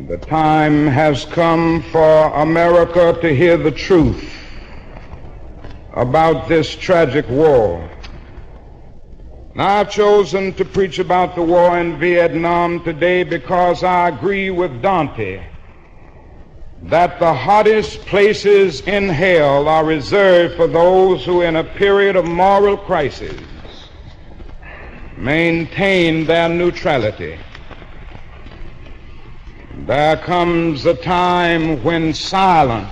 The time has come for America to hear the truth about this tragic war. Now, I've chosen to preach about the war in Vietnam today because I agree with Dante that the hottest places in hell are reserved for those who, in a period of moral crisis, maintain their neutrality. There comes a time when silence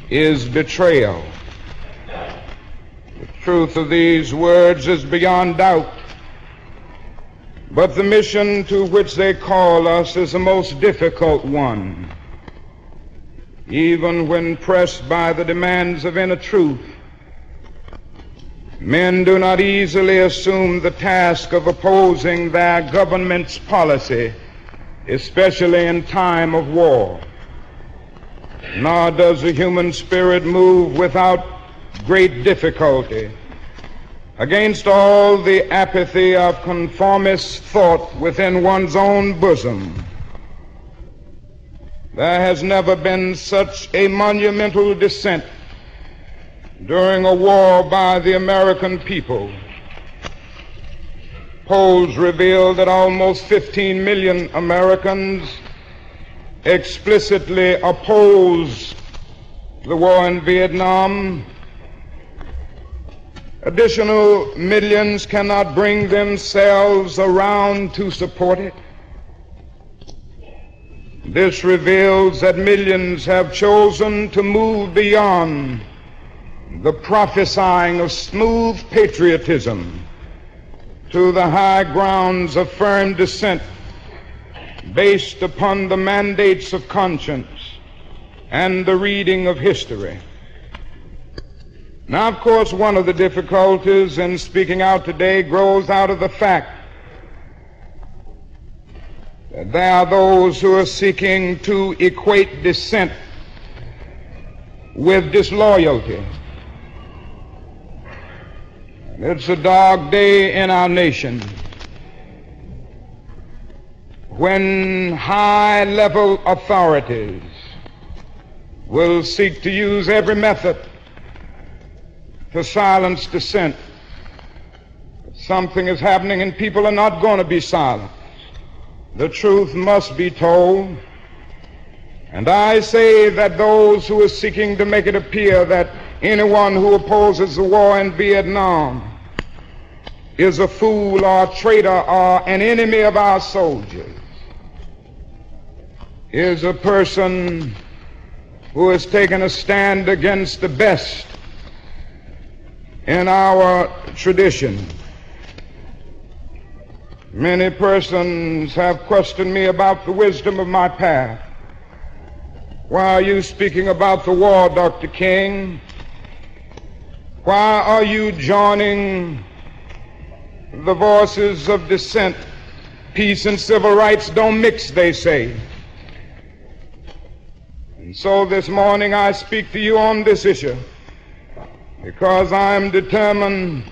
is betrayal. The truth of these words is beyond doubt, but the mission to which they call us is a most difficult one. Even when pressed by the demands of inner truth, men do not easily assume the task of opposing their government's policy, especially in time of war. Nor does the human spirit move without great difficulty against all the apathy of conformist thought within one's own bosom. There has never been such a monumental dissent during a war by the American people. Polls reveal that almost 15 million Americans explicitly oppose the war in Vietnam. Additional millions cannot bring themselves around to support it. This reveals that millions have chosen to move beyond the prophesying of smooth patriotism to the high grounds of firm dissent based upon the mandates of conscience and the reading of history. Now, of course, one of the difficulties in speaking out today grows out of the fact that there are those who are seeking to equate dissent with disloyalty. It's a dark day in our nation when high-level authorities will seek to use every method to silence dissent. Something is happening and people are not going to be silenced. The truth must be told. And I say that those who are seeking to make it appear that anyone who opposes the war in Vietnam is a fool or a traitor or an enemy of our soldiers is a person who has taken a stand against the best in our tradition. Many persons have questioned me about the wisdom of my path. Why are you speaking about the war, Dr. King? Why are you joining the voices of dissent? Peace and civil rights don't mix, they say. And so this morning I speak to you on this issue because I am determined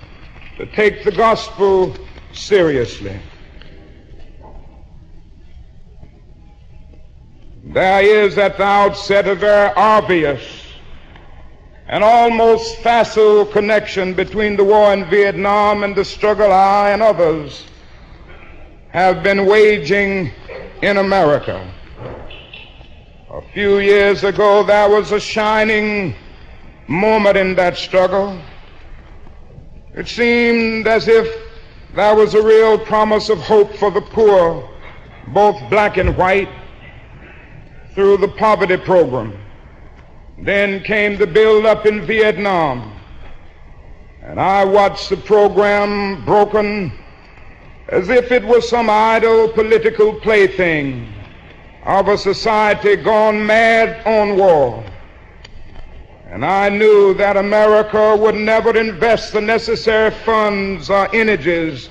to take the gospel seriously. There is at the outset a very obvious and almost facile connection between the war in Vietnam and the struggle I and others have been waging in America. A few years ago, there was a shining moment in that struggle. It seemed as if there was a real promise of hope for the poor, both black and white, through the poverty program. Then came the build-up in Vietnam, and I watched the program broken as if it was some idle political plaything of a society gone mad on war. And I knew that America would never invest the necessary funds or energies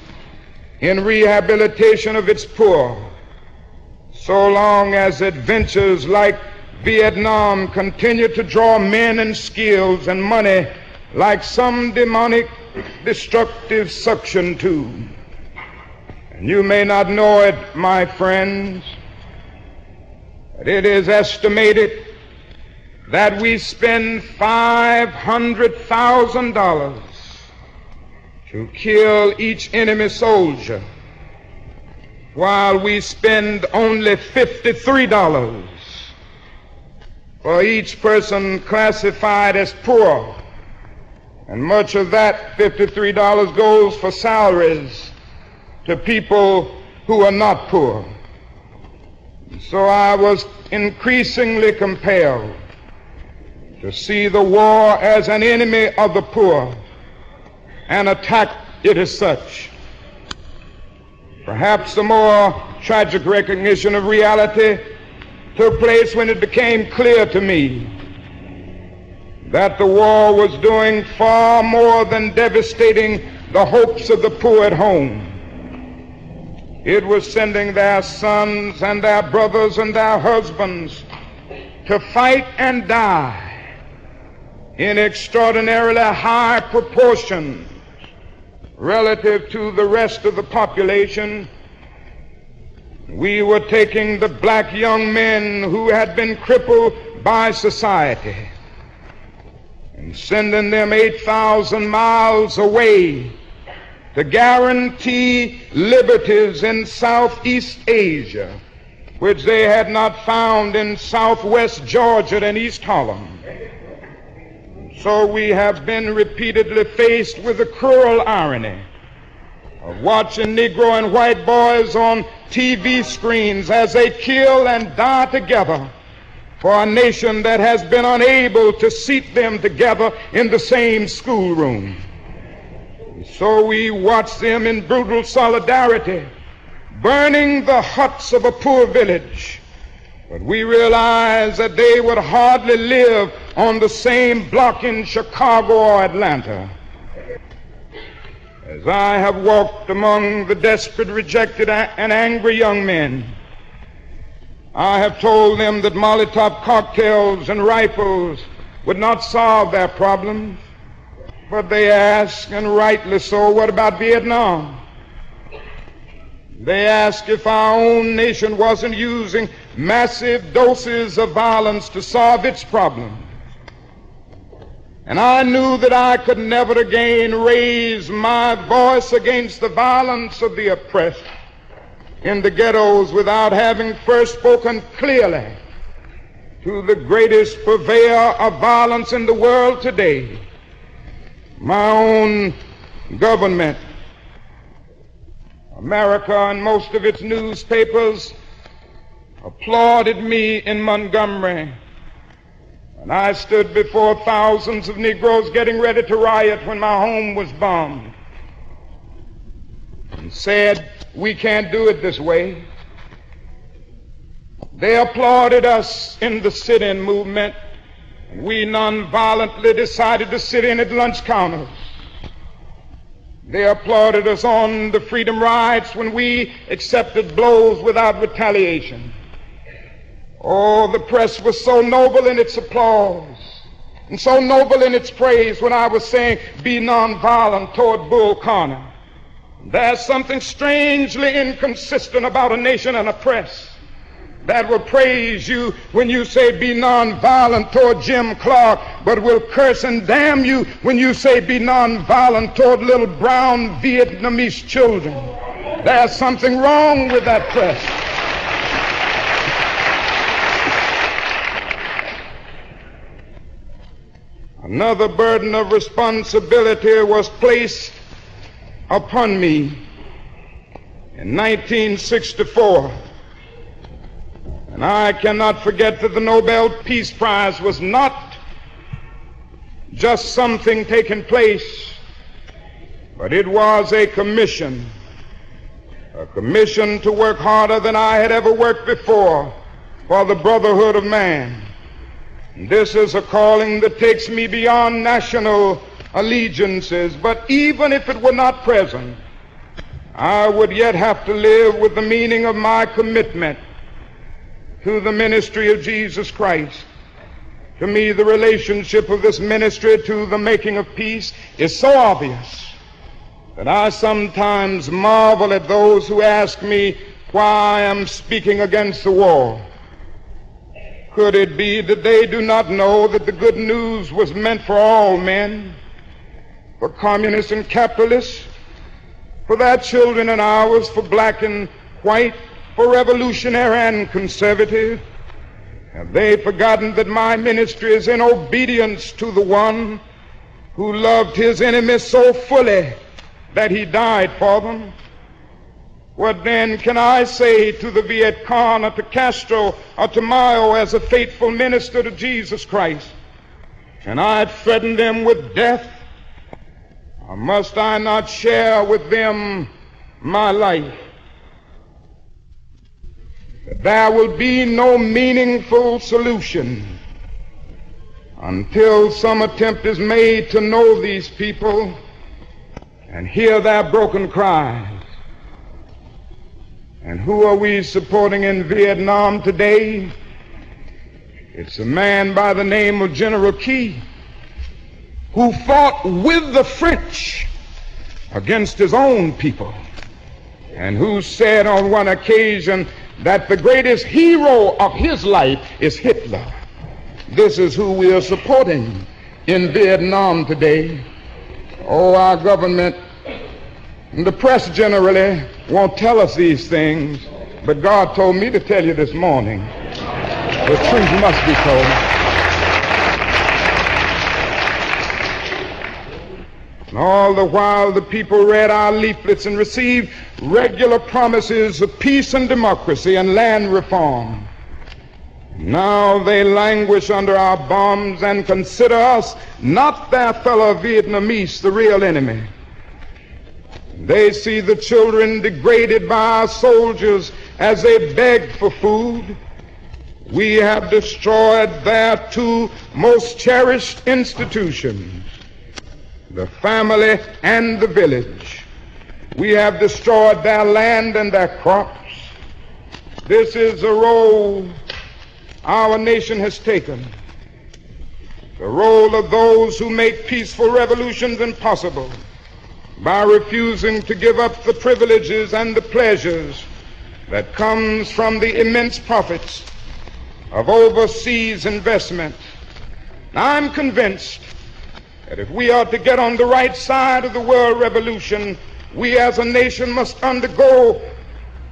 in rehabilitation of its poor so long as adventures like Vietnam continue to draw men and skills and money like some demonic destructive suction tube. And you may not know it, my friends, but it is estimated that we spend $500,000 to kill each enemy soldier, while we spend only $53 for each person classified as poor. And much of that $53 goes for salaries to people who are not poor. So I was increasingly compelled to see the war as an enemy of the poor and attack it as such. Perhaps the more tragic recognition of reality took place when it became clear to me that the war was doing far more than devastating the hopes of the poor at home. It was sending their sons and their brothers and their husbands to fight and die in extraordinarily high proportions relative to the rest of the population. We were taking the black young men who had been crippled by society and sending them 8,000 miles away to guarantee liberties in Southeast Asia, which they had not found in Southwest Georgia and East Harlem. So we have been repeatedly faced with the cruel irony of watching Negro and white boys on TV screens as they kill and die together for a nation that has been unable to seat them together in the same schoolroom. So we watch them in brutal solidarity burning the huts of a poor village, but we realize that they would hardly live on the same block in Chicago or Atlanta. As I have walked among the desperate, rejected, and angry young men, I have told them that Molotov cocktails and rifles would not solve their problems. But they ask, and rightly so, what about Vietnam? They ask if our own nation wasn't using massive doses of violence to solve its problems. And I knew that I could never again raise my voice against the violence of the oppressed in the ghettos without having first spoken clearly to the greatest purveyor of violence in the world today, my own government. America and most of its newspapers applauded me in Montgomery, and I stood before thousands of Negroes getting ready to riot when my home was bombed, and said, "We can't do it this way." They applauded us in the sit-in movement, and we nonviolently decided to sit in at lunch counters. They applauded us on the freedom rides when we accepted blows without retaliation. Oh, the press was so noble in its applause and so noble in its praise when I was saying, "Be nonviolent toward Bull Connor." There's something strangely inconsistent about a nation and a press that will praise you when you say, "Be nonviolent toward Jim Clark," but will curse and damn you when you say, "Be nonviolent toward little brown Vietnamese children." There's something wrong with that press. Another burden of responsibility was placed upon me in 1964. And I cannot forget that the Nobel Peace Prize was not just something taking place, but it was a commission to work harder than I had ever worked before for the brotherhood of man. This is a calling that takes me beyond national allegiances, but even if it were not present, I would yet have to live with the meaning of my commitment to the ministry of Jesus Christ. To me, the relationship of this ministry to the making of peace is so obvious that I sometimes marvel at those who ask me why I am speaking against the war. Could it be that they do not know that the good news was meant for all men, for communists and capitalists, for their children and ours, for black and white, for revolutionary and conservative? Have they forgotten that my ministry is in obedience to the one who loved his enemies so fully that he died for them? What then can I say to the Viet Cong or to Castro or to Mao as a faithful minister to Jesus Christ? Can I threaten them with death? Or must I not share with them my life? There will be no meaningful solution until some attempt is made to know these people and hear their broken cries. And who are we supporting in Vietnam today? It's a man by the name of General Key, who fought with the French against his own people, and who said on one occasion that the greatest hero of his life is Hitler. This is who we are supporting in Vietnam today. Oh, our government and the press generally won't tell us these things, but God told me to tell you this morning. The truth must be told. And all the while the people read our leaflets and received regular promises of peace and democracy and land reform. Now they languish under our bombs and consider us, not their fellow Vietnamese, the real enemy. They see the children degraded by our soldiers as they beg for food. We have destroyed their two most cherished institutions, the family and the village. We have destroyed their land and their crops. This is the role our nation has taken, the role of those who make peaceful revolutions impossible by refusing to give up the privileges and the pleasures that comes from the immense profits of overseas investment. I'm convinced that if we are to get on the right side of the world revolution, we as a nation must undergo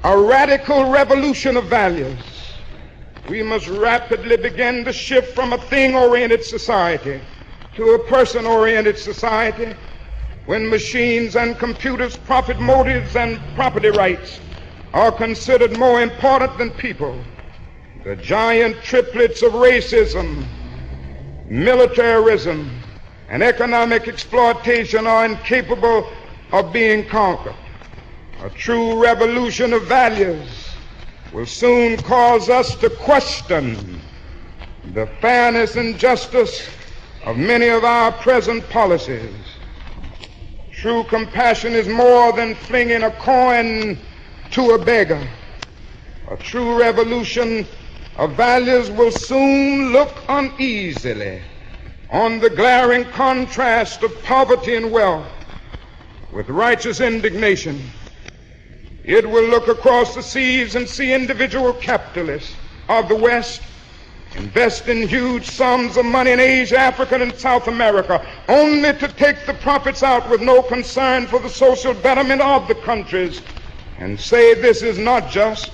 a radical revolution of values. We must rapidly begin to shift from a thing-oriented society to a person-oriented society, when machines and computers, profit motives, and property rights are considered more important than people. The giant triplets of racism, militarism, and economic exploitation are incapable of being conquered. A true revolution of values will soon cause us to question the fairness and justice of many of our present policies. True compassion is more than flinging a coin to a beggar. A true revolution of values will soon look uneasily on the glaring contrast of poverty and wealth with righteous indignation. It will look across the seas and see individual capitalists of the West investing huge sums of money in Asia, Africa, and South America, only to take the profits out with no concern for the social betterment of the countries, and say this is not just.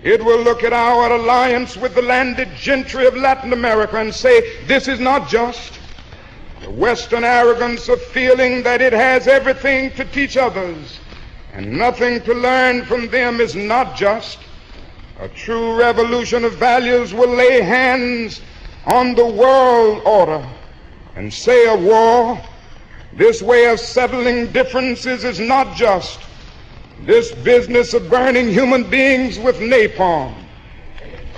It will look at our alliance with the landed gentry of Latin America and say this is not just. The Western arrogance of feeling that it has everything to teach others and nothing to learn from them is not just. A true revolution of values will lay hands on the world order and say of war, this way of settling differences is not just. This business of burning human beings with napalm,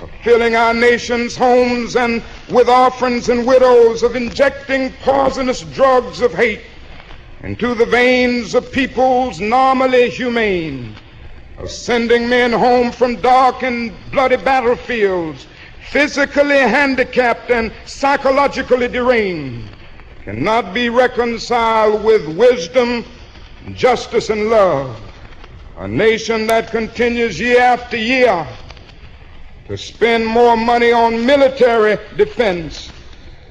of filling our nation's homes and with orphans and widows, of injecting poisonous drugs of hate into the veins of peoples normally humane, of sending men home from dark and bloody battlefields, physically handicapped and psychologically deranged, cannot be reconciled with wisdom, justice, and love. A nation that continues year after year to spend more money on military defense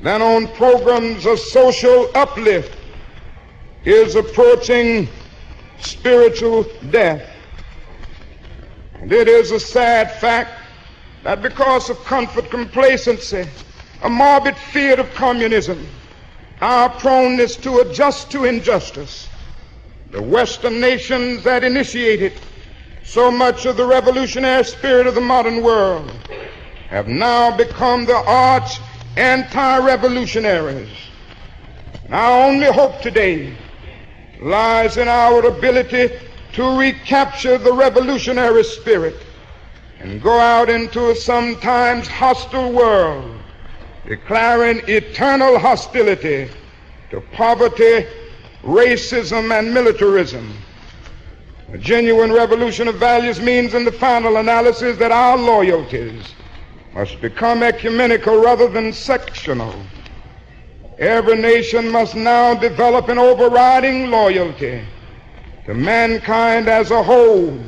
than on programs of social uplift is approaching spiritual death. And it is a sad fact that because of comfort, complacency, a morbid fear of communism, our proneness to adjust to injustice, the Western nations that initiated so much of the revolutionary spirit of the modern world have now become the arch anti-revolutionaries. And our only hope today lies in our ability to recapture the revolutionary spirit and go out into a sometimes hostile world, declaring eternal hostility to poverty, racism, and militarism. A genuine revolution of values means in the final analysis that our loyalties must become ecumenical rather than sectional. Every nation must now develop an overriding loyalty to mankind as a whole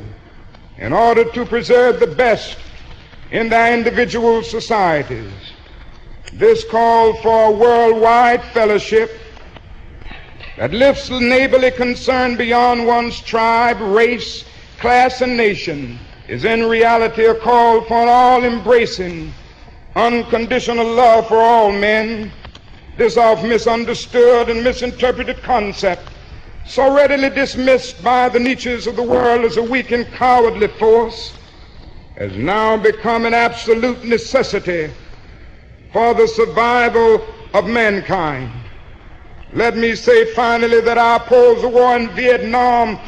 in order to preserve the best in their individual societies. This call for a worldwide fellowship that lifts the neighborly concern beyond one's tribe, race, class, and nation is in reality a call for an all-embracing, unconditional love for all men. This often misunderstood and misinterpreted concept, so readily dismissed by the niches of the world as a weak and cowardly force, has now become an absolute necessity for the survival of mankind. Let me say finally that I oppose the war in Vietnam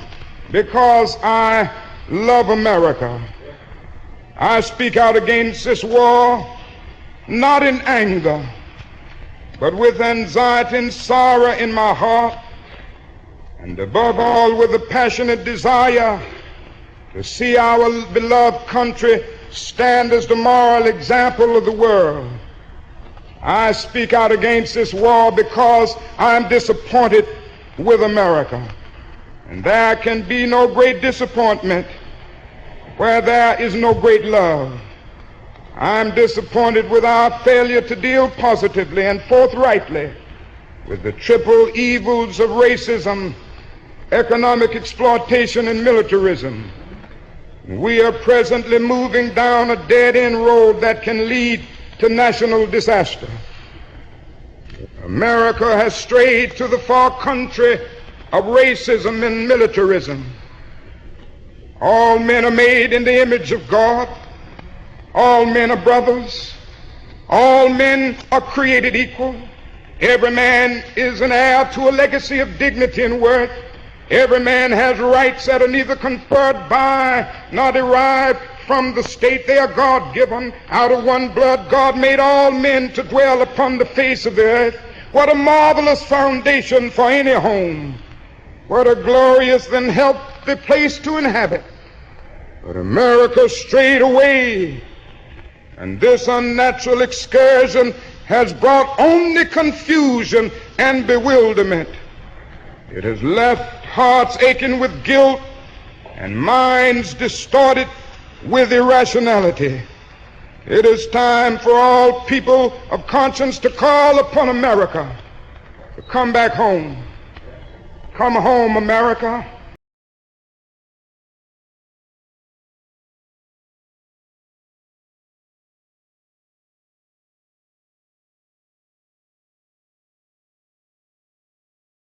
because I love America. I speak out against this war not in anger, but with anxiety and sorrow in my heart, and above all with a passionate desire to see our beloved country stand as the moral example of the world. I speak out against this war because I'm disappointed with America. And there can be no great disappointment where there is no great love. I'm disappointed with our failure to deal positively and forthrightly with the triple evils of racism, economic exploitation, and militarism. We are presently moving down a dead-end road that can lead to national disaster. America has strayed to the far country of racism and militarism. All men are made in the image of God. All men are brothers. All men are created equal. Every man is an heir to a legacy of dignity and worth. Every man has rights that are neither conferred by nor derived from the state. They are God-given. Out of one blood, God made all men to dwell upon the face of the earth. What a marvelous foundation for any home. What a glorious and healthy place to inhabit. But America strayed away, and this unnatural excursion has brought only confusion and bewilderment. It has left hearts aching with guilt and minds distorted with irrationality. It is time for all people of conscience to call upon America to come back home. Come home, America.